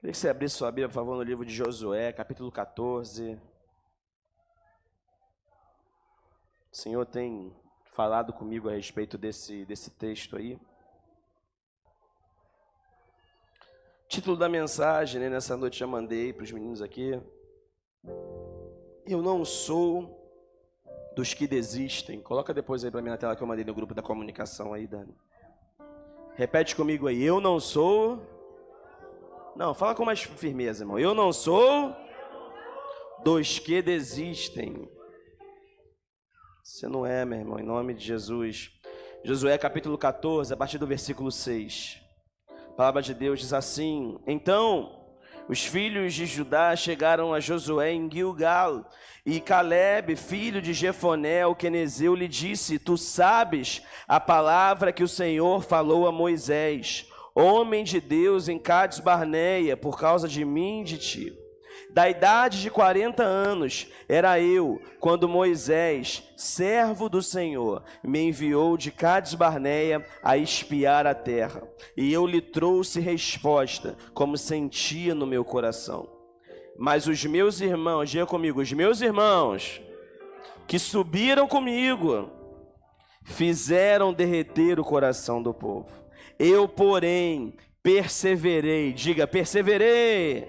Queria que você abrisse sua Bíblia, por favor, no livro de Josué, capítulo 14. O Senhor tem falado comigo a respeito desse texto aí. Título da mensagem, né, nessa noite já mandei para os meninos aqui. Eu não sou dos que desistem. Coloca depois aí para mim na tela que eu mandei no grupo da comunicação aí, Dani. Repete comigo aí. Eu não sou... Não, fala com mais firmeza, irmão. Eu não sou dos que desistem. Você não é, meu irmão, em nome de Jesus. Josué capítulo 14, a partir do versículo 6. A palavra de Deus diz assim: Então os filhos de Judá chegaram a Josué em Gilgal, e Caleb, filho de Jefoné, o quenezeu, lhe disse: Tu sabes a palavra que o Senhor falou a Moisés, homem de Deus, em Cades Barneia, por causa de mim e de ti. Da idade de 40 anos era eu, quando Moisés, servo do Senhor, me enviou de Cades Barneia a espiar a terra. E eu lhe trouxe resposta, como sentia no meu coração. Mas os meus irmãos, diga comigo, os meus irmãos, que subiram comigo, fizeram derreter o coração do povo. Eu, porém, perseverei, diga, perseverei,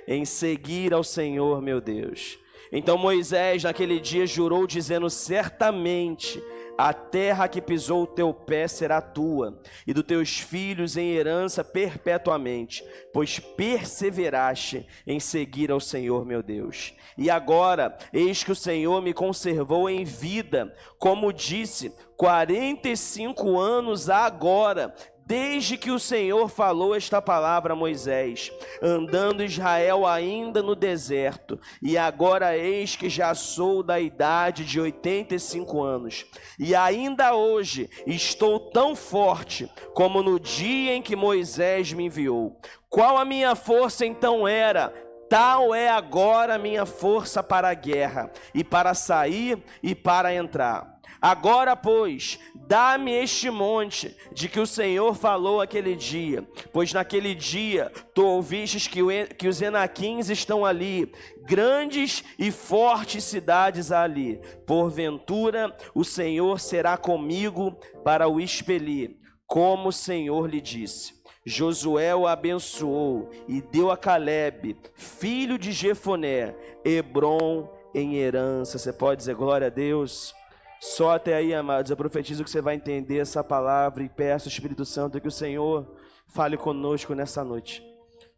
em seguir ao Senhor meu Deus. Então Moisés naquele dia jurou, dizendo: Certamente a terra que pisou o teu pé será tua, e dos teus filhos em herança perpetuamente, pois perseveraste em seguir ao Senhor meu Deus. E agora, eis que o Senhor me conservou em vida, como disse, 45 anos agora, desde que o Senhor falou esta palavra a Moisés, andando Israel ainda no deserto, e agora eis que já sou da idade de 85 anos, e ainda hoje estou tão forte como no dia em que Moisés me enviou. Qual a minha força então era? Tal é agora a minha força para a guerra, e para sair e para entrar. Agora, pois, dá-me este monte de que o Senhor falou aquele dia, pois naquele dia tu ouvistes que os Enaquins estão ali, grandes e fortes cidades ali. Porventura o Senhor será comigo para o expelir, como o Senhor lhe disse. Josué o abençoou e deu a Caleb, filho de Jefoné, Hebrom em herança. Você pode dizer glória a Deus? Só até aí, amados, eu profetizo que você vai entender essa palavra e peço ao Espírito Santo que o Senhor fale conosco nessa noite.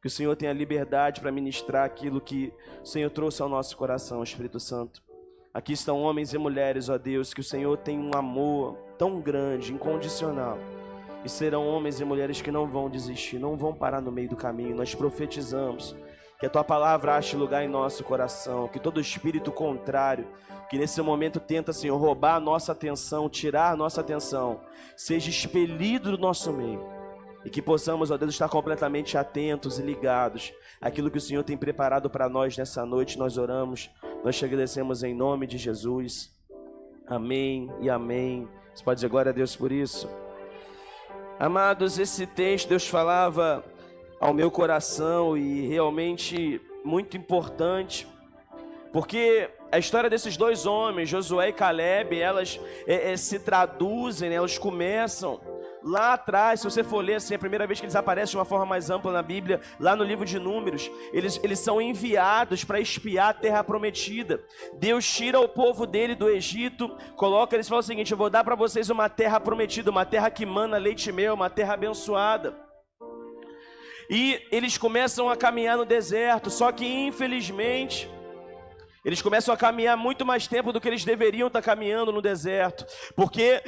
Que o Senhor tenha liberdade para ministrar aquilo que o Senhor trouxe ao nosso coração, Espírito Santo. Aqui estão homens e mulheres, ó Deus, que o Senhor tem um amor tão grande, incondicional. E serão homens e mulheres que não vão desistir, não vão parar no meio do caminho. Nós profetizamos que a Tua palavra ache lugar em nosso coração, que todo espírito contrário, que nesse momento tenta, Senhor, roubar a nossa atenção, tirar a nossa atenção, seja expelido do nosso meio. E que possamos, ó Deus, estar completamente atentos e ligados àquilo que o Senhor tem preparado para nós nessa noite. Nós oramos, nós te agradecemos em nome de Jesus. Amém e amém. Você pode dizer glória a Deus por isso? Amados, esse texto Deus falava ao meu coração e realmente muito importante, porque a história desses dois homens, Josué e Caleb, elas se traduzem, né? Elas começam lá atrás. Se você for ler assim, a primeira vez que eles aparecem de uma forma mais ampla na Bíblia, lá no livro de Números, eles são enviados para espiar a terra prometida. Deus tira o povo dele do Egito, coloca eles e fala o seguinte: eu vou dar para vocês uma terra prometida, uma terra que mana leite e mel, uma terra abençoada. E eles começam a caminhar no deserto, só que infelizmente eles começam a caminhar muito mais tempo do que eles deveriam estar caminhando no deserto, porque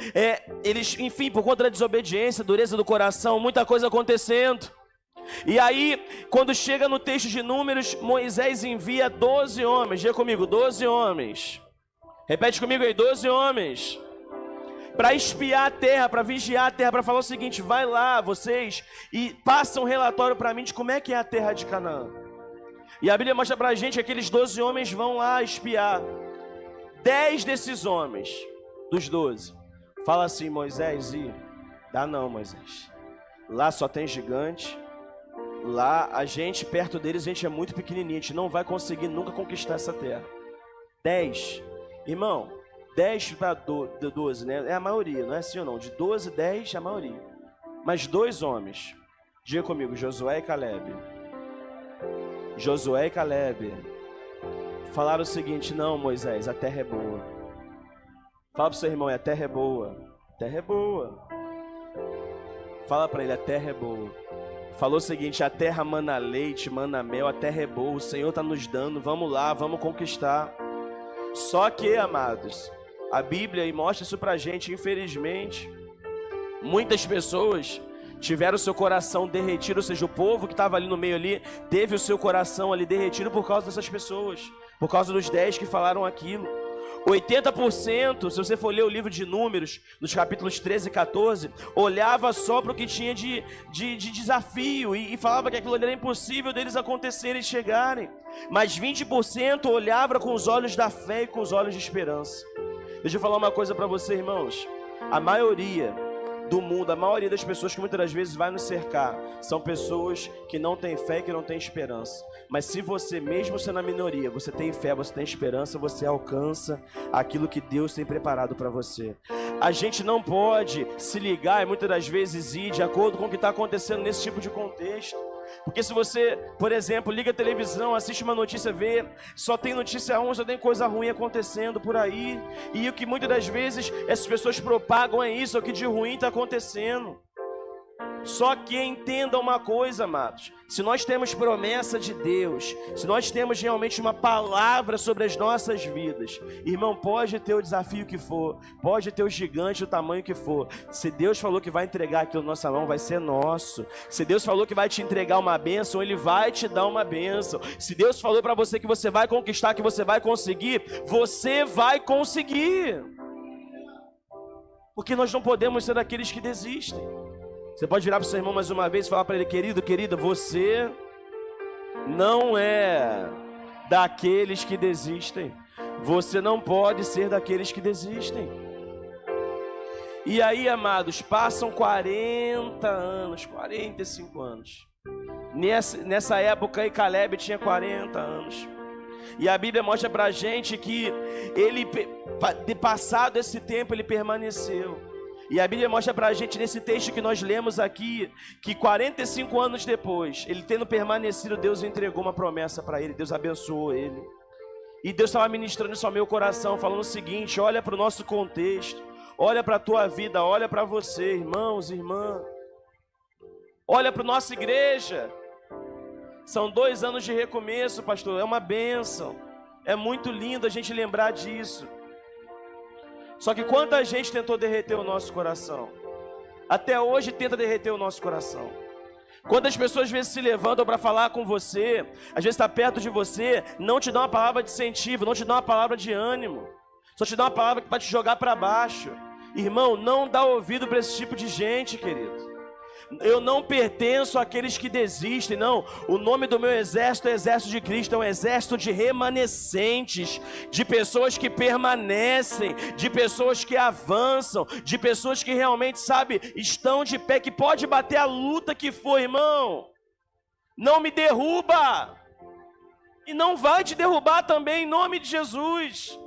eles, enfim, por conta da desobediência, dureza do coração, muita coisa acontecendo. E aí, quando chega no texto de Números, Moisés envia 12 homens, diga comigo, 12 homens, repete comigo aí, 12 homens, para espiar a terra, para vigiar a terra, para falar o seguinte: vai lá vocês e passam um relatório para mim de como é que é a terra de Canaã. E a Bíblia mostra para a gente que aqueles 12 homens vão lá espiar. 10 desses homens, dos 12, fala assim: Moisés, dá não, Moisés, lá só tem gigante, Lá, a gente, perto deles, a gente é muito pequenininho. A gente não vai conseguir nunca conquistar essa terra. 10. Irmão, 10 para 12, né? É a maioria, não é assim ou não? De 12, 10 é a maioria. Mas 2 homens. Diga comigo, Josué e Caleb. Josué e Caleb falaram o seguinte: não, Moisés, a terra é boa. Fala pro seu irmão, a terra é boa. A terra é boa. Fala para ele, a terra é boa. Falou o seguinte: a terra mana leite, mana mel, a terra é boa, o Senhor está nos dando, vamos lá, vamos conquistar. Só que, amados, a Bíblia mostra isso pra gente, infelizmente, muitas pessoas tiveram o seu coração derretido, ou seja, o povo que estava ali no meio ali, teve o seu coração ali derretido por causa dessas pessoas, por causa dos 10 que falaram aquilo. 80%, se você for ler o livro de Números, nos capítulos 13 e 14, olhava só para o que tinha de desafio e falava que aquilo ali era impossível deles acontecerem e chegarem. Mas 20% olhava com os olhos da fé e com os olhos de esperança. Deixa eu falar uma coisa para você, irmãos. A maioria do mundo, a maioria das pessoas que muitas das vezes vai nos cercar, são pessoas que não têm fé e que não têm esperança. Mas se você, mesmo sendo a minoria, você tem fé, você tem esperança, você alcança aquilo que Deus tem preparado para você. A gente não pode se ligar e muitas das vezes ir de acordo com o que está acontecendo nesse tipo de contexto. Porque se você, por exemplo, liga a televisão, assiste uma notícia, vê, só tem notícia ruim, só tem coisa ruim acontecendo por aí. E o que muitas das vezes essas pessoas propagam é isso, é o que de ruim está acontecendo. Só que entenda uma coisa, amados: se nós temos promessa de Deus, se nós temos realmente uma palavra sobre as nossas vidas, irmão, pode ter o desafio que for, pode ter o gigante, o tamanho que for, se Deus falou que vai entregar aquilo na nossa mão, vai ser nosso. Se Deus falou que vai te entregar uma bênção, Ele vai te dar uma bênção. Se Deus falou para você que você vai conquistar, que você vai conseguir, você vai conseguir. Porque nós não podemos ser daqueles que desistem. Você pode virar para o seu irmão mais uma vez e falar para ele: querido, querida, você não é daqueles que desistem. Você não pode ser daqueles que desistem. E aí, amados, passam 40 anos, 45 anos. Nessa época aí, Caleb tinha 40 anos. E a Bíblia mostra para a gente que ele, passado esse tempo, ele permaneceu. E a Bíblia mostra para a gente nesse texto que nós lemos aqui, que 45 anos depois, ele tendo permanecido, Deus entregou uma promessa para ele, Deus abençoou ele. E Deus estava ministrando isso ao meu coração, falando o seguinte: olha para o nosso contexto, olha para a tua vida, olha para você, irmãos, irmã. Olha para a nossa igreja. São 2 anos de recomeço, pastor, é uma bênção. É muito lindo a gente lembrar disso. Só que quanta gente tentou derreter o nosso coração? Até hoje tenta derreter o nosso coração. Quantas pessoas às vezes se levantam para falar com você, às vezes está perto de você, não te dá uma palavra de incentivo, não te dá uma palavra de ânimo, só te dá uma palavra para te jogar para baixo. Irmão, não dá ouvido para esse tipo de gente, querido. Eu não pertenço àqueles que desistem, não. O nome do meu exército é exército de Cristo, é um exército de remanescentes, de pessoas que permanecem, de pessoas que avançam, de pessoas que realmente, sabe, estão de pé, que pode bater a luta que for, irmão. Não me derruba, e não vai te derrubar também, em nome de Jesus.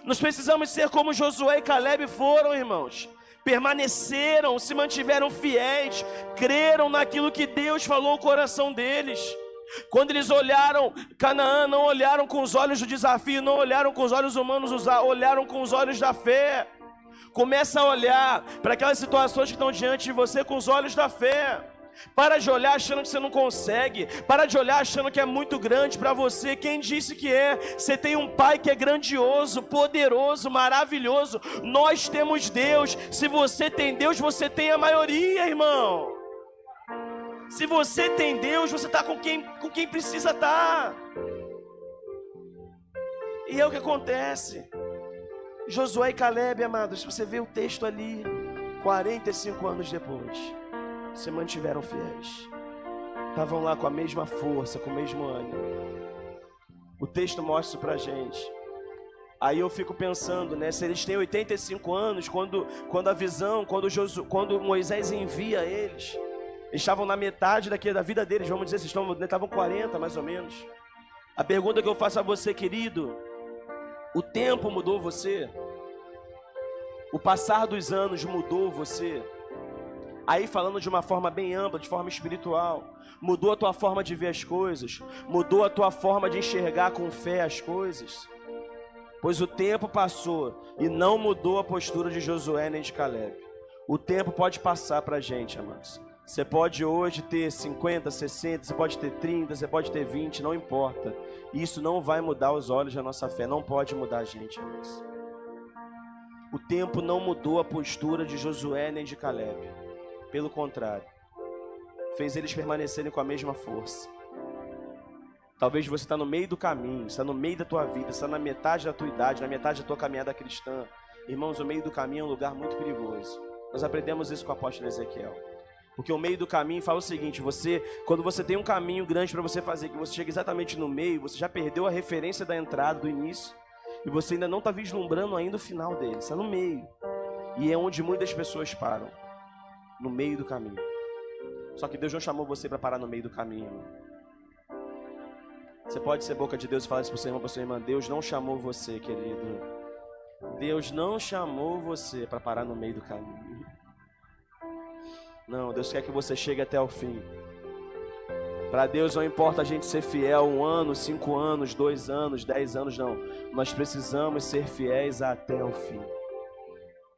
Nós precisamos ser como Josué e Caleb foram, irmãos. Permaneceram, se mantiveram fiéis, creram naquilo que Deus falou no coração deles. Quando eles olharam Canaã, não olharam com os olhos do desafio, não olharam com os olhos humanos, olharam com os olhos da fé. Começa a olhar para aquelas situações que estão diante de você com os olhos da fé. Para de olhar achando que você não consegue. Para de olhar achando que é muito grande para você. Quem disse que é? Você tem um Pai que é grandioso, poderoso, maravilhoso. Nós temos Deus. Se você tem Deus, você tem a maioria, irmão. Se você tem Deus, você está com quem precisa estar. E é o que acontece. Josué e Caleb, amados, você vê o texto ali, 45 anos depois, se mantiveram fiéis. Estavam lá com a mesma força, com o mesmo ânimo. O texto mostra isso pra gente. Aí eu fico pensando, né? Se eles têm 85 anos, quando a visão, quando Moisés envia eles, Eles estavam na metade da vida deles, vamos dizer, estavam 40 mais ou menos. A pergunta que eu faço a você, querido: o tempo mudou você? O passar dos anos mudou você? Aí falando de uma forma bem ampla, de forma espiritual, mudou a tua forma de ver as coisas? Mudou a tua forma de enxergar com fé as coisas? Pois o tempo passou e não mudou a postura de Josué nem de Caleb. O tempo pode passar para a gente, amados. Você pode hoje ter 50, 60, você pode ter 30, você pode ter 20, não importa. Isso não vai mudar os olhos da nossa fé, não pode mudar a gente, amados. O tempo não mudou a postura de Josué nem de Caleb. Pelo contrário, fez eles permanecerem com a mesma força. Talvez você está no meio do caminho, está no meio da tua vida, está na metade da tua idade, na metade da tua caminhada cristã. Irmãos, o meio do caminho é um lugar muito perigoso. Nós aprendemos isso com o apóstolo Ezequiel. Porque o meio do caminho fala o seguinte: quando você tem um caminho grande para você fazer, que você chega exatamente no meio, você já perdeu a referência da entrada, do início, e você ainda não está vislumbrando ainda o final dele, está no meio. E é onde muitas pessoas param, no meio do caminho. Só que Deus não chamou você para parar no meio do caminho, irmão. Você pode ser boca de Deus e falar isso para o seu irmão, para sua irmã: Deus não chamou você, querido. Deus não chamou você para parar no meio do caminho. Não, Deus quer que você chegue até o fim. Para Deus não importa a gente ser fiel 1 ano, 5 anos, 2 anos, 10 anos, não. Nós precisamos ser fiéis até o fim.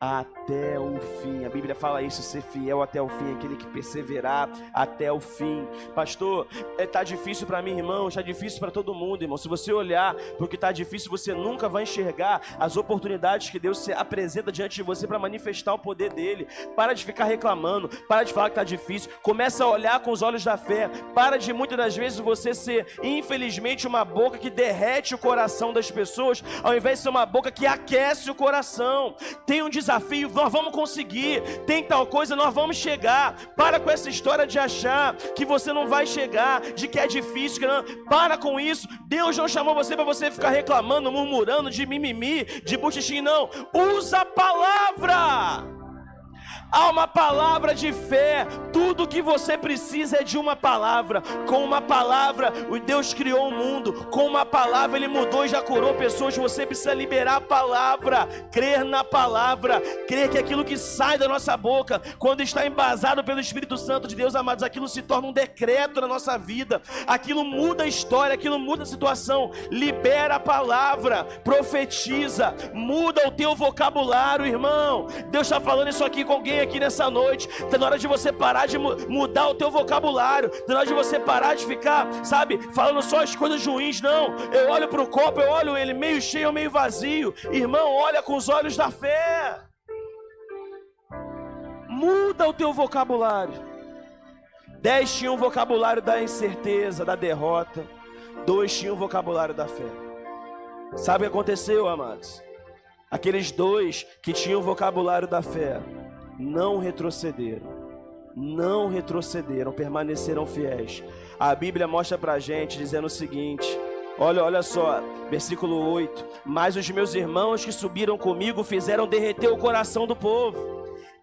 Até o fim. A Bíblia fala isso: ser fiel até o fim, aquele que perseverar até o fim. Pastor, tá difícil para mim, irmão, está difícil para todo mundo, irmão. Se você olhar para o que está difícil, você nunca vai enxergar as oportunidades que Deus se apresenta diante de você para manifestar o poder dele. Para de ficar reclamando, para de falar que está difícil, começa a olhar com os olhos da fé. Para de muitas das vezes você ser, infelizmente, uma boca que derrete o coração das pessoas, ao invés de ser uma boca que aquece o coração. Tem um desafio, nós vamos conseguir. Tem tal coisa, nós vamos chegar. Para com essa história de achar que você não vai chegar, de que é difícil, que não. Para com isso. Deus não chamou você para você ficar reclamando, murmurando, de mimimi, de buchichim, não. Usa a palavra. Há uma palavra de fé. Tudo que você precisa é de uma palavra. Com uma palavra, o Deus criou o mundo. Com uma palavra Ele mudou e já curou pessoas. Você precisa liberar a palavra, crer na palavra, crer que aquilo que sai da nossa boca, quando está embasado pelo Espírito Santo de Deus, amados, aquilo se torna um decreto na nossa vida. Aquilo muda a história, aquilo muda a situação. Libera a palavra, profetiza, muda o teu vocabulário, irmão. Deus está falando isso aqui com alguém aqui nessa noite. Está na hora de você parar de mudar o teu vocabulário. Está na hora de você parar de ficar, sabe, falando só as coisas ruins. Não, eu olho para o copo, eu olho ele meio cheio ou meio vazio. Irmão, olha com os olhos da fé. Muda o teu vocabulário. 10 tinham o vocabulário da incerteza, da derrota. 2 tinham o vocabulário da fé. Sabe o que aconteceu, amados? Aqueles 2 que tinham o vocabulário da fé não retrocederam, permaneceram fiéis. A Bíblia mostra pra gente dizendo o seguinte: olha só, versículo 8: mas os meus irmãos que subiram comigo fizeram derreter o coração do povo.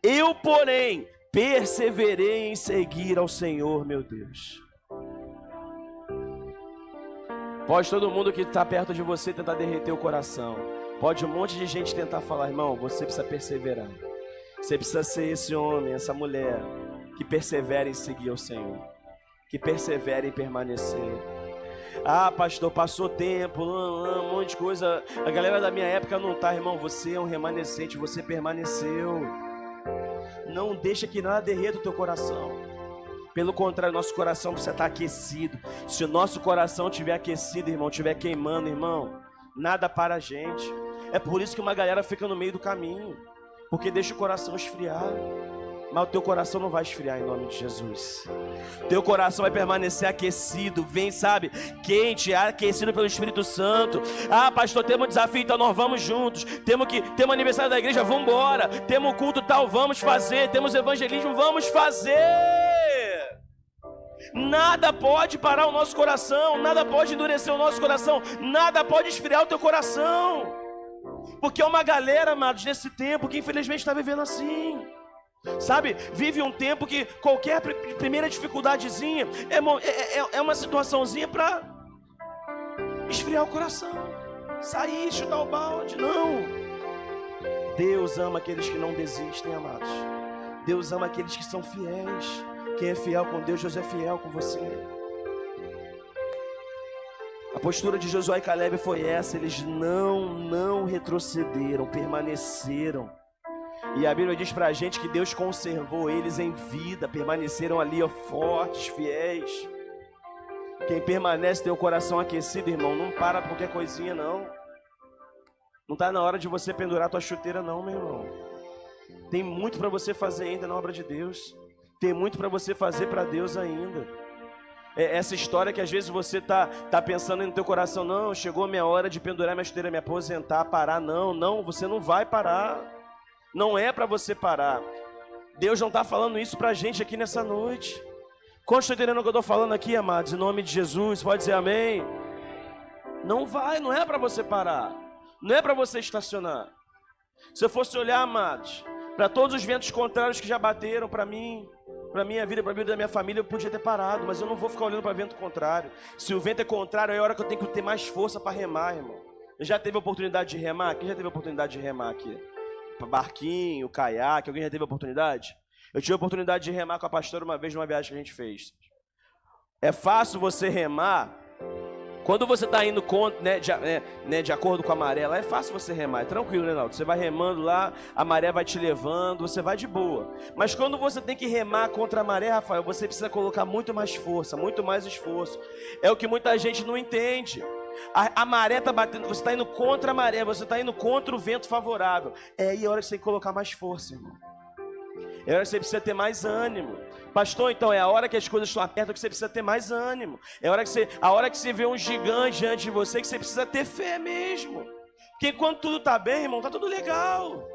Eu, porém, perseverei em seguir ao Senhor meu Deus. Pode todo mundo que está perto de você tentar derreter o coração. Pode um monte de gente tentar falar: irmão, você precisa perseverar. Você precisa ser esse homem, essa mulher que persevera em seguir ao Senhor, que persevera em permanecer. Ah, pastor, passou tempo, um monte de coisa. A galera da minha época não tá, irmão. Você é um remanescente, você permaneceu. Não deixa que nada derreta o teu coração. Pelo contrário, nosso coração precisa estar aquecido. Se o nosso coração estiver aquecido, irmão, estiver queimando, irmão, nada para a gente. É por isso que uma galera fica no meio do caminho, porque deixa o coração esfriar. Mas o teu coração não vai esfriar em nome de Jesus. Teu coração vai permanecer aquecido. Vem, sabe, quente, aquecido pelo Espírito Santo. Ah, pastor, temos um desafio, então nós vamos juntos. Temos um aniversário da igreja, vamos embora. Temos um culto tal, vamos fazer. Temos evangelismo, vamos fazer. Nada pode parar o nosso coração. Nada pode endurecer o nosso coração. Nada pode esfriar o teu coração. Porque é uma galera, amados, nesse tempo que infelizmente está vivendo assim. Sabe, vive um tempo que qualquer primeira dificuldadezinha é uma situaçãozinha para esfriar o coração, sair, chutar o balde. Não, Deus ama aqueles que não desistem, amados. Deus ama aqueles que são fiéis. Quem é fiel com Deus, Deus é fiel com você. A postura de Josué e Caleb foi essa. Eles não retrocederam, permaneceram. E a Bíblia diz pra gente que Deus conservou eles em vida, permaneceram ali, ó, fortes, fiéis. Quem permanece tem o coração aquecido, irmão, não para por qualquer coisinha, não. Não está na hora de você pendurar a tua chuteira, não, meu irmão. Tem muito para você fazer ainda na obra de Deus. Tem muito para você fazer para Deus ainda. Essa história que às vezes você tá pensando no teu coração, não, chegou a minha hora de pendurar minha chuteira, me aposentar, parar. Não, você não vai parar. Não é para você parar. Deus não está falando isso para a gente aqui nessa noite. Quantos estão entendendo o que eu estou falando aqui, amados? Em nome de Jesus, pode dizer amém? Não é para você parar. Não é para você estacionar. Se eu fosse olhar, amados, para todos os ventos contrários que já bateram para mim, para minha vida, para a vida da minha família, eu podia ter parado, mas eu não vou ficar olhando para vento contrário. Se o vento é contrário, é a hora que eu tenho que ter mais força para remar, irmão. Já teve a oportunidade de remar? Quem já teve a oportunidade de remar aqui? Barquinho, caiaque, alguém já teve a oportunidade? Eu tive a oportunidade de remar com a pastora uma vez numa viagem que a gente fez. É fácil você remar quando você está indo de acordo com a maré. Lá é fácil você remar, é tranquilo, né, Naldo? Você vai remando lá, a maré vai te levando, você vai de boa. Mas quando você tem que remar contra a maré, Rafael, você precisa colocar muito mais força, muito mais esforço. É o que muita gente não entende. A maré está batendo, você está indo contra a maré, você está indo contra o vento favorável. É aí a hora que você tem que colocar mais força, irmão. É a hora que você precisa ter mais ânimo. Pastor, então é a hora que as coisas estão apertas que você precisa ter mais ânimo. É a hora que você vê um gigante diante de você que você precisa ter fé mesmo. Porque quando tudo está bem, irmão, está tudo legal.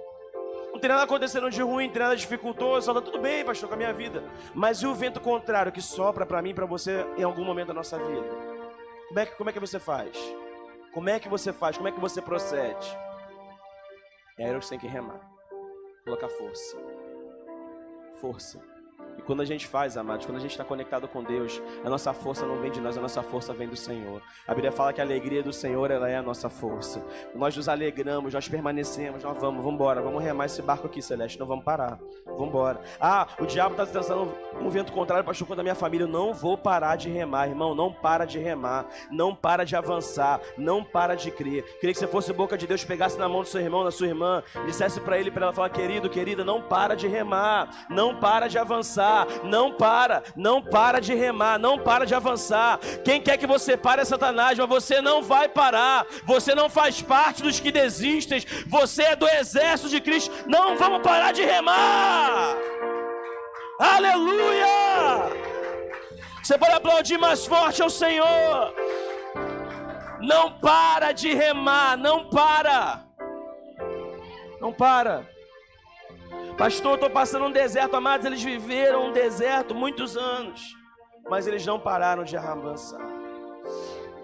Não tem nada acontecendo de ruim, não tem nada dificultoso, só está tudo bem, pastor, com a minha vida. Mas e o vento contrário que sopra para mim e para você em algum momento da nossa vida? Como é que você faz? Como é que você faz? Como é que você procede? É aí que você tem que remar. Colocar força. Força. E quando a gente faz, amados, quando a gente está conectado com Deus, a nossa força não vem de nós, a nossa força vem do Senhor. A Bíblia fala que a alegria do Senhor, ela é a nossa força. Nós nos alegramos, nós permanecemos, nós vamos embora, vamos remar esse barco aqui, Celeste, não vamos parar, vamos embora. Ah, o diabo está tentando um vento contrário, pastor, contra a minha família. Eu não vou parar de remar, irmão, não para de remar, não para de avançar, não para de crer. Queria que você fosse boca de Deus, pegasse na mão do seu irmão, da sua irmã, dissesse para ele, para ela falar, querido, querida, não para de remar, não para de avançar. Não para de remar, não para de avançar. Quem quer que você pare é Satanás, mas você não vai parar. Você não faz parte dos que desistem. Você é do exército de Cristo. Não vamos parar de remar. Aleluia! Você pode aplaudir mais forte ao Senhor. Não para de remar, não para. Não para. Pastor, eu estou passando um deserto, amados. Eles viveram um deserto muitos anos, mas eles não pararam de avançar.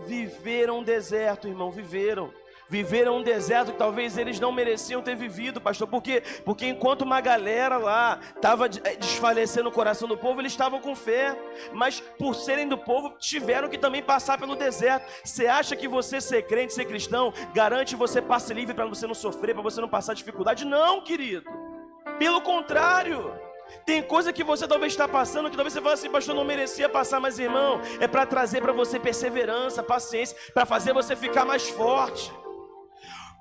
Viveram um deserto, irmão, viveram um deserto que talvez eles não mereciam ter vivido, pastor. Por quê? Porque enquanto uma galera lá estava desfalecendo o coração do povo, eles estavam com fé, mas por serem do povo, tiveram que também passar pelo deserto. Você acha que você ser crente, ser cristão, garante você passe livre para você não sofrer, para você não passar dificuldade? Não, querido. Pelo contrário, tem coisa que você talvez está passando, que talvez você fale assim, pastor, não merecia passar, mas irmão, é para trazer para você perseverança, paciência, para fazer você ficar mais forte.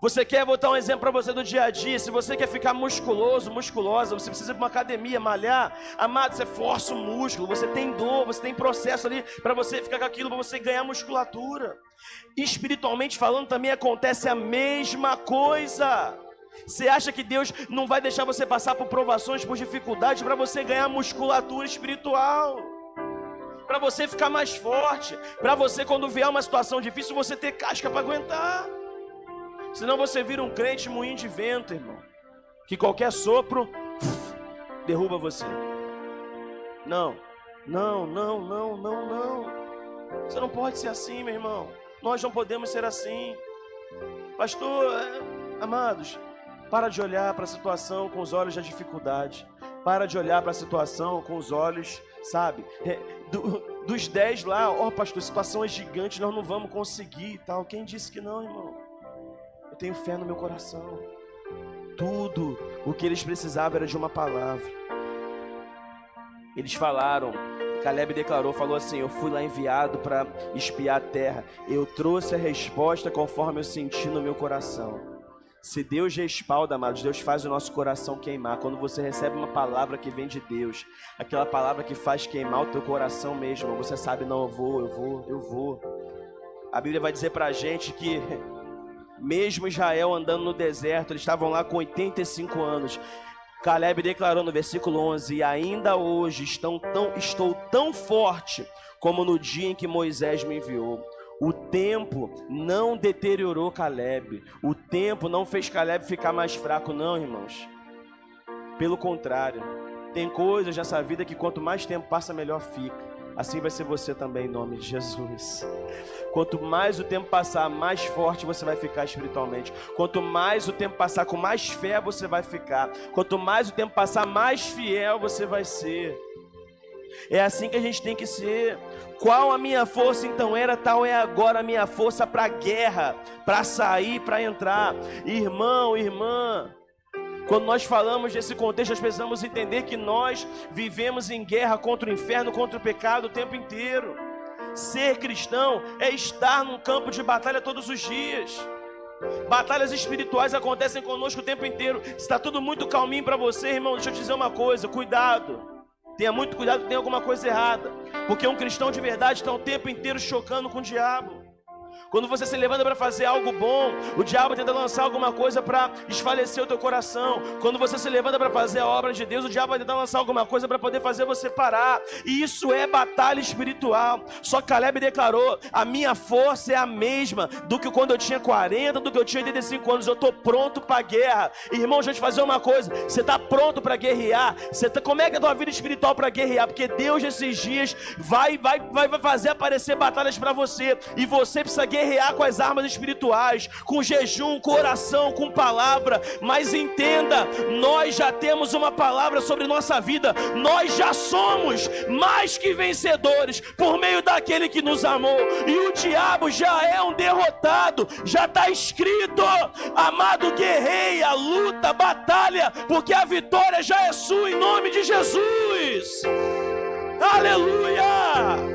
Você quer, vou dar um exemplo para você do dia a dia. Se você quer ficar musculoso, musculosa, você precisa ir para uma academia, malhar. Amado, você força o músculo, você tem dor, você tem processo ali para você ficar com aquilo, para você ganhar musculatura. Espiritualmente falando também acontece a mesma coisa. Você acha que Deus não vai deixar você passar por provações, por dificuldades, para você ganhar musculatura espiritual? Para você ficar mais forte, para você quando vier uma situação difícil, você ter casca para aguentar. Senão você vira um crente moinho de vento, irmão, que qualquer sopro derruba você. Não. Você não pode ser assim, meu irmão. Nós não podemos ser assim. Pastor, amados, para de olhar para a situação com os olhos da dificuldade. Para de olhar para a situação com os olhos, sabe? Dos 10 lá, pastor, a situação é gigante, nós não vamos conseguir e tal. Quem disse que não, irmão? Eu tenho fé no meu coração. Tudo o que eles precisavam era de uma palavra. Eles falaram, Caleb declarou, falou assim: eu fui lá enviado para espiar a terra. Eu trouxe a resposta conforme eu senti no meu coração. Se Deus respalda, amados, Deus faz o nosso coração queimar. Quando você recebe uma palavra que vem de Deus, aquela palavra que faz queimar o teu coração mesmo, você sabe, não, eu vou. A Bíblia vai dizer pra a gente que mesmo Israel andando no deserto, eles estavam lá com 85 anos. Caleb declarou no versículo 11: e ainda hoje estou tão forte como no dia em que Moisés me enviou. O tempo não deteriorou Caleb. O tempo não fez Caleb ficar mais fraco, não, irmãos. Pelo contrário, tem coisas nessa vida que quanto mais tempo passa, melhor fica. Assim vai ser você também, em nome de Jesus. Quanto mais o tempo passar, mais forte você vai ficar espiritualmente. Quanto mais o tempo passar, com mais fé você vai ficar. Quanto mais o tempo passar, mais fiel você vai ser. É assim que a gente tem que ser. Qual a minha força então era, tal é agora a minha força para a guerra, para sair, para entrar. Irmão, irmã, quando nós falamos desse contexto, nós precisamos entender que nós vivemos em guerra contra o inferno, contra o pecado o tempo inteiro. Ser cristão é estar num campo de batalha todos os dias. Batalhas espirituais acontecem conosco o tempo inteiro. Se está tudo muito calminho para você, irmão, deixa eu te dizer uma coisa, cuidado. Tenha muito cuidado que tem alguma coisa errada. Porque um cristão de verdade está o tempo inteiro chocando com o diabo. Quando você se levanta para fazer algo bom, o diabo tenta lançar alguma coisa para esfalecer o teu coração. Quando você se levanta para fazer a obra de Deus, o diabo vai tentar lançar alguma coisa para poder fazer você parar. E isso é batalha espiritual. Só Caleb declarou: a minha força é a mesma do que quando eu tinha 40, do que eu tinha 85 anos. Eu estou pronto para a guerra. Irmão, deixa eu te fazer uma coisa. Você está pronto para guerrear? Como é que é a tua vida espiritual para guerrear? Porque Deus nesses dias vai fazer aparecer batalhas para você. E você precisa guerrear com as armas espirituais, com jejum, com oração, com palavra. Mas entenda, nós já temos uma palavra sobre nossa vida. Nós já somos mais que vencedores por meio daquele que nos amou. E o diabo já é um derrotado. Já está escrito: amado, guerreia, luta, batalha, porque a vitória já é sua em nome de Jesus. Aleluia!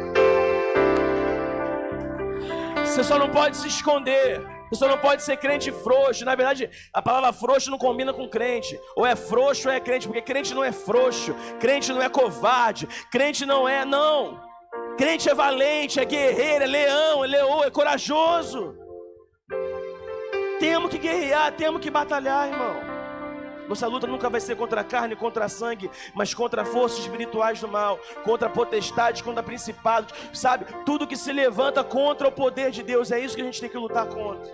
Você só não pode se esconder. Você só não pode ser crente frouxo. Na verdade, a palavra frouxo não combina com crente. Ou é frouxo ou é crente. Porque crente não é frouxo. Crente não é covarde. Crente não é, não. Crente é valente, é guerreiro, é leão, é leoa, é corajoso. Temos que guerrear, temos que batalhar, irmão. Nossa luta nunca vai ser contra a carne, contra a sangue, mas contra forças espirituais do mal, contra potestades, contra principados, sabe? Tudo que se levanta contra o poder de Deus, é isso que a gente tem que lutar contra.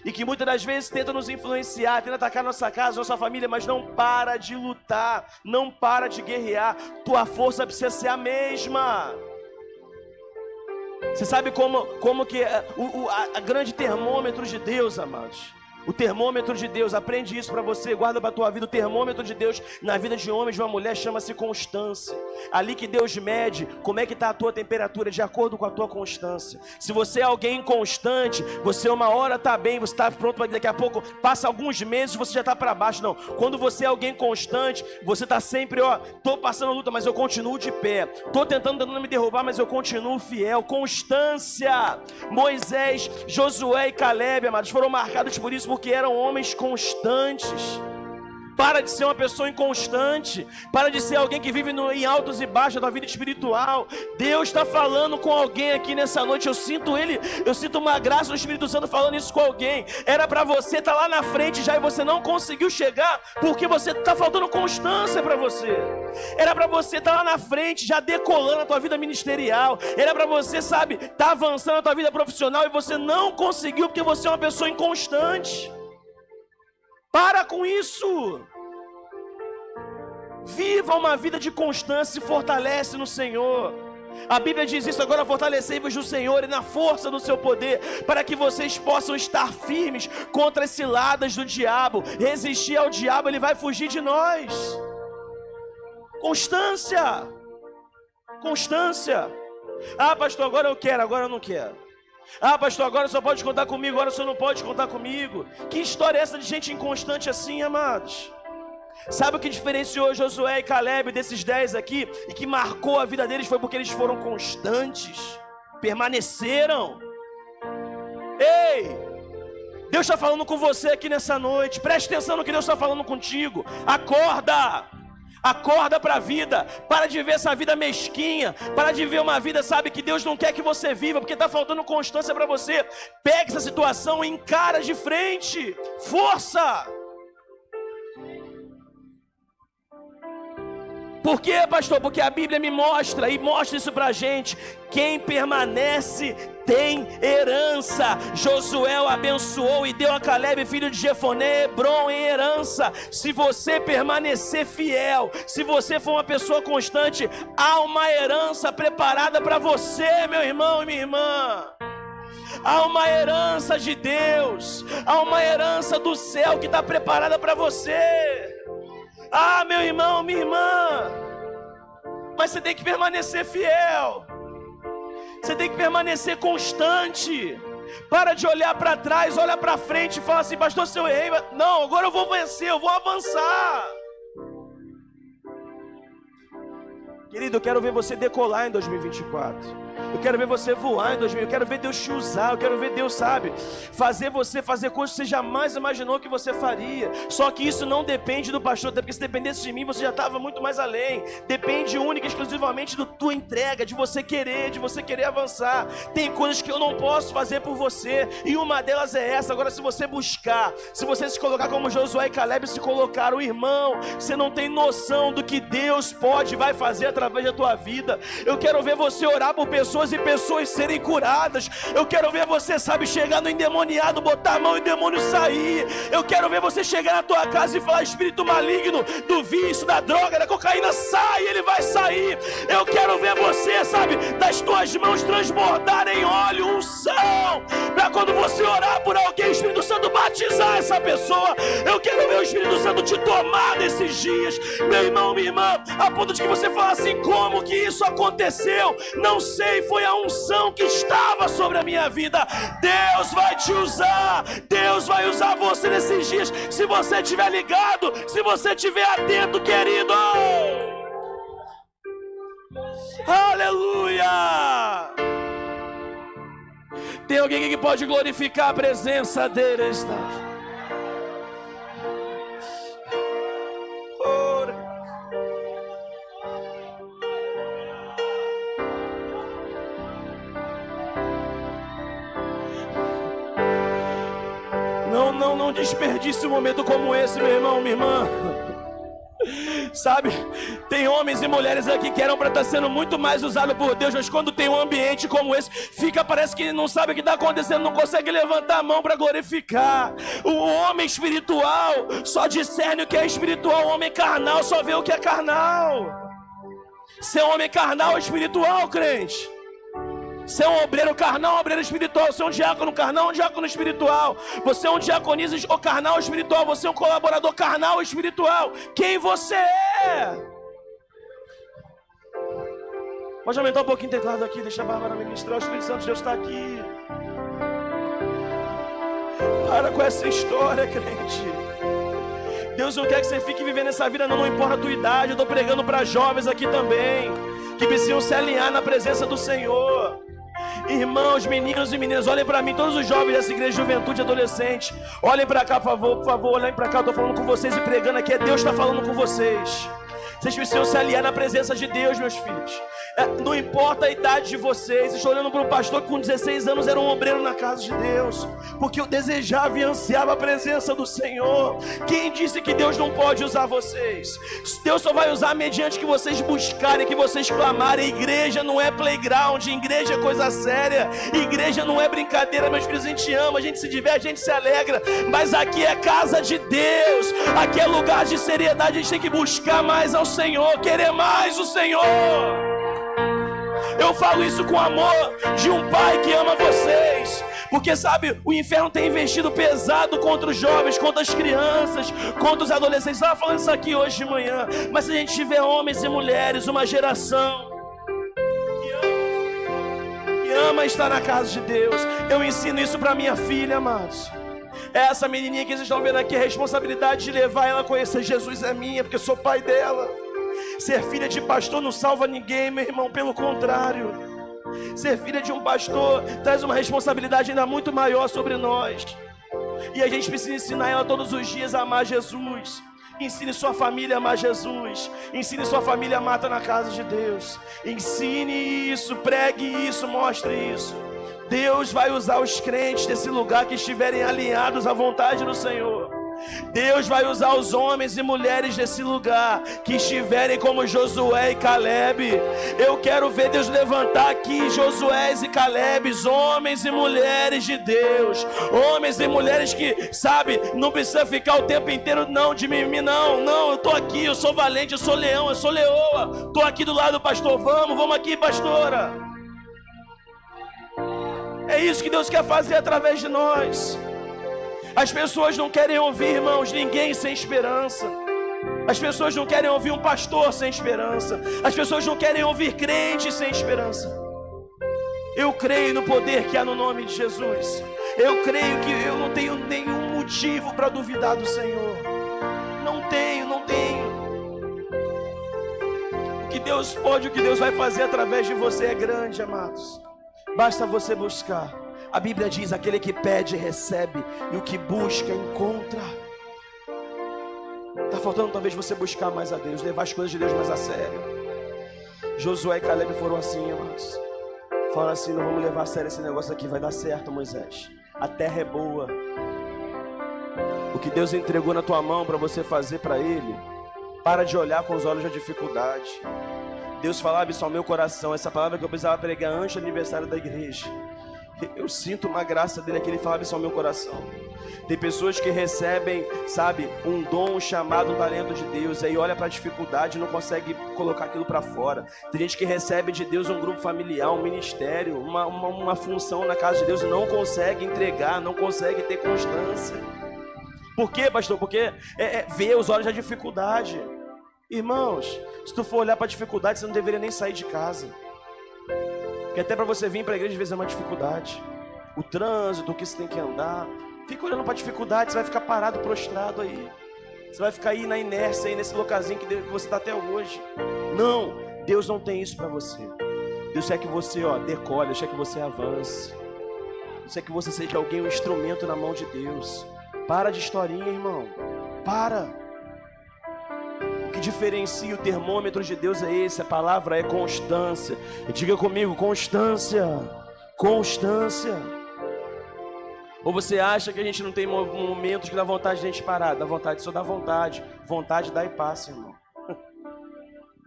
E que muitas das vezes tenta nos influenciar, tenta atacar nossa casa, nossa família, mas não para de lutar, não para de guerrear. Tua força precisa ser a mesma. Você sabe como que a grande termômetro de Deus, amados? O termômetro de Deus, aprende isso para você, guarda para a tua vida. O termômetro de Deus na vida de um homem e de uma mulher chama-se constância. Ali que Deus mede como é que está a tua temperatura, de acordo com a tua constância. Se você é alguém inconstante, você uma hora está bem, você está pronto para daqui a pouco, passa alguns meses você já está para baixo. Não, quando você é alguém constante, você está sempre, estou passando luta, mas eu continuo de pé. Estou tentando me derrubar, mas eu continuo fiel. Constância. Moisés, Josué e Caleb, amados, foram marcados por isso, porque eram homens constantes. Para de ser uma pessoa inconstante. Para de ser alguém que vive em altos e baixos da vida espiritual. Deus está falando com alguém aqui nessa noite. Eu sinto uma graça do Espírito Santo falando isso com alguém. Era para você estar lá na frente já e você não conseguiu chegar porque você está faltando constância para você. Era para você estar lá na frente já decolando a tua vida ministerial. Era para você, estar avançando a tua vida profissional e você não conseguiu porque você é uma pessoa inconstante. Para com isso. Viva uma vida de constância e fortalece no Senhor. A Bíblia diz isso: agora fortalecei-vos no Senhor e na força do seu poder, para que vocês possam estar firmes contra as ciladas do diabo. Resistir ao diabo, ele vai fugir de nós. Constância. Constância. Ah, pastor, agora eu quero, agora eu não quero. Ah, pastor, agora só pode contar comigo, agora só não pode contar comigo. Que história é essa de gente inconstante assim, amados? Sabe o que diferenciou Josué e Caleb desses 10 aqui? E que marcou a vida deles foi porque eles foram constantes. Permaneceram. Ei, Deus está falando com você aqui nessa noite. Preste atenção no que Deus está falando contigo. Acorda. Acorda para a vida. Para de viver essa vida mesquinha. Para de viver uma vida, sabe, que Deus não quer que você viva, porque está faltando constância para você. Pegue essa situação e encara de frente. Força. Por quê, pastor? Porque a Bíblia me mostra e mostra isso pra gente. Quem permanece tem herança. Josué o abençoou e deu a Caleb, filho de Jefoné, Hebron em herança. Se você permanecer fiel, se você for uma pessoa constante, há uma herança preparada para você, meu irmão e minha irmã. Há uma herança de Deus, há uma herança do céu que está preparada para você. Ah, meu irmão, minha irmã, mas você tem que permanecer fiel, você tem que permanecer constante. Para de olhar para trás, olha para frente e fala assim: pastor, se eu errei, não, agora eu vou vencer, eu vou avançar. Querido, eu quero ver você decolar em 2024. Eu quero ver você voar em 2024. Eu quero ver Deus te usar. Eu quero ver Deus, sabe, fazer você fazer coisas que você jamais imaginou que você faria. Só que isso não depende do pastor, até porque se dependesse de mim, você já estava muito mais além. Depende única e exclusivamente da tua entrega, de você querer avançar. Tem coisas que eu não posso fazer por você, e uma delas é essa. Agora, se você buscar, se você se colocar como Josué e Caleb se colocaram, irmão, você não tem noção do que Deus pode e vai fazer através da tua vida. Eu quero ver você orar por pessoas e pessoas serem curadas. Eu quero ver você, sabe, chegar no endemoniado, botar a mão e o demônio sair. Eu quero ver você chegar na tua casa e falar: espírito maligno do vício, da droga, da cocaína, sai, ele vai sair. Eu quero ver você, sabe, das tuas mãos transbordarem óleo, unção, para quando você orar por alguém, o Espírito Santo batizar essa pessoa. Eu quero ver o Espírito Santo te tomar nesses dias, meu irmão, minha irmã, a ponto de que você fala assim: como que isso aconteceu? Não sei, foi a unção que estava sobre a minha vida. Deus vai te usar, Deus vai usar você nesses dias, se você estiver ligado, se você estiver atento, querido. Aleluia! Tem alguém aqui que pode glorificar a presença dele? Está. Não desperdice um momento como esse, meu irmão, minha irmã. Sabe, tem homens e mulheres aqui que eram para estar sendo muito mais usados por Deus, mas quando tem um ambiente como esse, parece que não sabe o que está acontecendo, não consegue levantar a mão para glorificar. O homem espiritual só discerne o que é espiritual, o homem carnal só vê o que é carnal. Ser homem carnal é espiritual, crente. Você é um obreiro carnal, um obreiro espiritual. Você é um diácono carnal, um diácono espiritual. Você é um diaconisa ou carnal ou espiritual. Você é um colaborador carnal ou espiritual. Quem você é? Pode aumentar um pouquinho o teclado aqui, deixa a Bárbara ministrar. O Espírito Santo de Deus está aqui. Para com essa história, crente. Deus não quer que você fique vivendo essa vida, não importa a tua idade. Eu estou pregando para jovens aqui também, que precisam se alinhar na presença do Senhor. Irmãos, meninos e meninas, olhem para mim, todos os jovens dessa igreja, juventude e adolescente, olhem para cá, por favor, olhem para cá. Eu estou falando com vocês e pregando aqui, Deus está falando com vocês. Vocês precisam se aliar na presença de Deus, meus filhos. Não importa a idade de vocês. Estou olhando para um pastor que com 16 anos era um obreiro na casa de Deus, porque eu desejava e ansiava a presença do Senhor. Quem disse que Deus não pode usar vocês? Deus só vai usar mediante que vocês buscarem, que vocês clamarem. Igreja não é playground, igreja é coisa séria. Igreja não é brincadeira, meus filhos. A gente ama, a gente se diverte, a gente se alegra, mas aqui é casa de Deus, aqui é lugar de seriedade. A gente tem que buscar mais ao Senhor, querer mais o Senhor. Eu falo isso com amor de um pai que ama vocês. Porque sabe, o inferno tem investido pesado contra os jovens, contra as crianças, contra os adolescentes. Eu estava falando isso aqui hoje de manhã. Mas se a gente tiver homens e mulheres, uma geração que ama estar na casa de Deus. Eu ensino isso para minha filha, amados. Essa menininha que vocês estão vendo aqui, a responsabilidade de levar ela a conhecer Jesus é minha, porque eu sou pai dela. Ser filha de pastor não salva ninguém, meu irmão, pelo contrário. Ser filha de um pastor traz uma responsabilidade ainda muito maior sobre nós. E a gente precisa ensinar ela todos os dias a amar Jesus. Ensine sua família a amar Jesus. Ensine sua família a amar na casa de Deus. Ensine isso, pregue isso, mostre isso. Deus vai usar os crentes desse lugar que estiverem alinhados à vontade do Senhor. Deus vai usar os homens e mulheres desse lugar que estiverem como Josué e Caleb. Eu quero ver Deus levantar aqui Josués e Calebes, homens e mulheres de Deus, homens e mulheres que, sabe, não precisa ficar o tempo inteiro não de mimimi, não, eu tô aqui, eu sou valente, eu sou leão, eu sou leoa, tô aqui do lado do pastor, vamos aqui, pastora. É isso que Deus quer fazer através de nós. As pessoas não querem ouvir, irmãos, ninguém sem esperança. As pessoas não querem ouvir um pastor sem esperança. As pessoas não querem ouvir crentes sem esperança. Eu creio no poder que há no nome de Jesus. Eu creio que eu não tenho nenhum motivo para duvidar do Senhor. Não tenho. O que Deus pode, o que Deus vai fazer através de você é grande, amados. Basta você buscar. A Bíblia diz, aquele que pede recebe, e o que busca encontra. Está faltando talvez você buscar mais a Deus, levar as coisas de Deus mais a sério. Josué e Caleb foram assim, amados. Falaram assim, não vamos levar a sério esse negócio aqui, vai dar certo, Moisés. A terra é boa. O que Deus entregou na tua mão para você fazer para Ele, para de olhar com os olhos da dificuldade. Deus falava isso ao meu coração, essa palavra que eu precisava pregar antes do aniversário da igreja. Eu sinto uma graça dele aqui, ele falava isso ao meu coração. Tem pessoas que recebem, sabe, um dom, um chamado, um talento de Deus, aí olha para a dificuldade e não consegue colocar aquilo para fora. Tem gente que recebe de Deus um grupo familiar, um ministério, uma função na casa de Deus e não consegue entregar, não consegue ter constância. Por quê, pastor? Porque vê os olhos da dificuldade. Irmãos, se tu for olhar para a dificuldade, você não deveria nem sair de casa. Porque até para você vir para a igreja às vezes é uma dificuldade. O trânsito, o que você tem que andar. Fica olhando para a dificuldade, você vai ficar parado, prostrado aí. Você vai ficar aí na inércia, aí nesse localzinho que você está até hoje. Não, Deus não tem isso para você. Deus quer que você decole, Deus quer que você avance. Deus quer que você seja alguém, um instrumento na mão de Deus. Para de historinha, irmão. Para. O que diferencia o termômetro de Deus é esse, a palavra é constância. E diga comigo, constância. Constância. Ou você acha que a gente não tem momentos que dá vontade de a gente parar? Dá vontade, só dá vontade. Vontade dá e passa, irmão.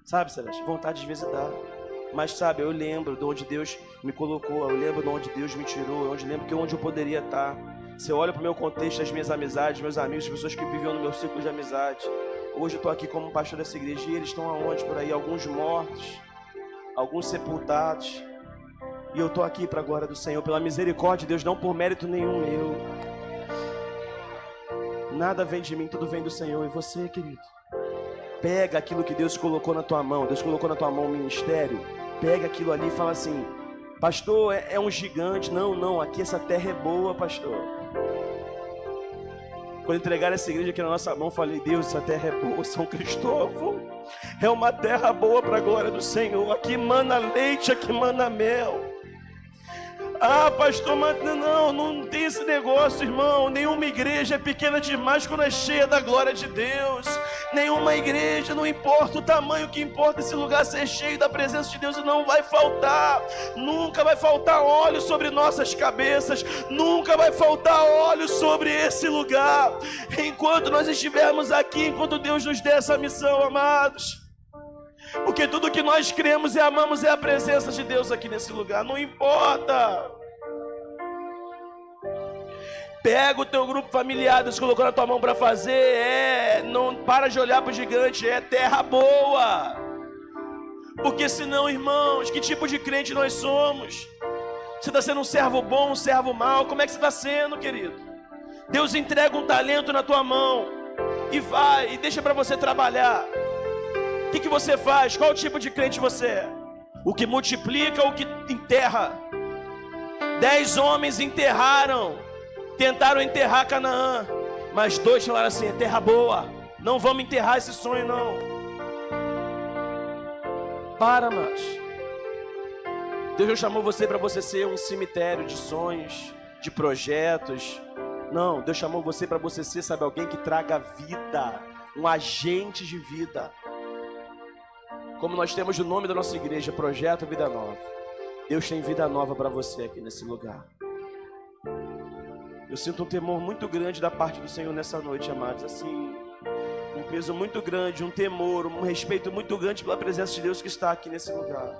Sabe, Celeste? Vontade às vezes dá. Mas sabe, eu lembro de onde Deus me colocou. Eu lembro de onde Deus me tirou. Eu lembro de onde eu poderia estar. Se eu olho para o meu contexto, as minhas amizades, meus amigos, as pessoas que viviam no meu círculo de amizade. Hoje eu estou aqui como pastor dessa igreja e eles estão aonde por aí? Alguns mortos, alguns sepultados. E eu estou aqui para a glória do Senhor, pela misericórdia de Deus, não por mérito nenhum meu. Nada vem de mim, tudo vem do Senhor. E você, querido? Pega aquilo que Deus colocou na tua mão. Deus colocou na tua mão um ministério. Pega aquilo ali e fala assim: pastor, é um gigante. Não, aqui essa terra é boa, pastor. Quando entregaram essa igreja aqui na nossa mão, falei: Deus, essa terra é boa, São Cristóvão. É uma terra boa para a glória do Senhor. Aqui mana leite, aqui mana mel. Ah, pastor, mas não tem esse negócio, irmão. Nenhuma igreja é pequena demais quando é cheia da glória de Deus. Nenhuma igreja, não importa o tamanho, o que importa é esse lugar ser cheio da presença de Deus. E não vai faltar, nunca vai faltar óleo sobre nossas cabeças. Nunca vai faltar óleo sobre esse lugar. Enquanto nós estivermos aqui, enquanto Deus nos der essa missão, amados. Porque tudo que nós cremos e amamos é a presença de Deus aqui nesse lugar. Não importa. Pega o teu grupo familiar, Deus colocou na tua mão para fazer. Não para de olhar para o gigante. É terra boa. Porque senão, irmãos, que tipo de crente nós somos? Você está sendo um servo bom, um servo mau? Como é que você está sendo, querido? Deus entrega um talento na tua mão e vai, e deixa para você trabalhar. O que você faz? Qual tipo de crente você é? O que multiplica ou o que enterra? 10 homens tentaram enterrar Canaã, mas 2 falaram assim: é terra boa, não vamos enterrar esse sonho não. Para, mas Deus não chamou você para você ser um cemitério de sonhos, de projetos. Não, Deus chamou você para você ser, sabe, alguém que traga vida, um agente de vida. Como nós temos o nome da nossa igreja, Projeto Vida Nova. Deus tem vida nova para você aqui nesse lugar. Eu sinto um temor muito grande da parte do Senhor nessa noite, amados. Assim, um peso muito grande, um temor, um respeito muito grande pela presença de Deus que está aqui nesse lugar.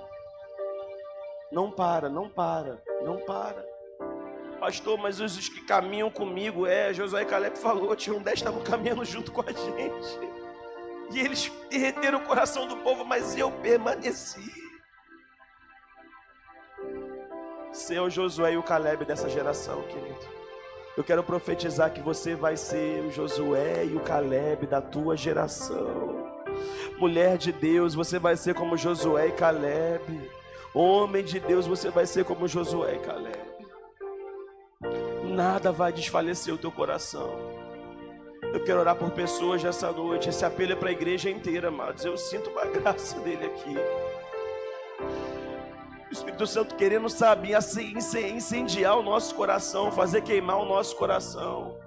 Não para, não para, não para. Pastor, mas os que caminham comigo, Josué e Caleb falou, tinham 10 que estavam caminhando junto com a gente. E eles derreteram o coração do povo, mas eu permaneci. Você é o Josué e o Caleb dessa geração, querido. Eu quero profetizar que você vai ser o Josué e o Caleb da tua geração. Mulher de Deus, você vai ser como Josué e Caleb. Homem de Deus, você vai ser como Josué e Caleb. Nada vai desfalecer o teu coração. Eu quero orar por pessoas essa noite. Esse apelo é para a igreja inteira, amados. Eu sinto uma graça dele aqui. O Espírito Santo querendo, sabe, incendiar o nosso coração, fazer queimar o nosso coração.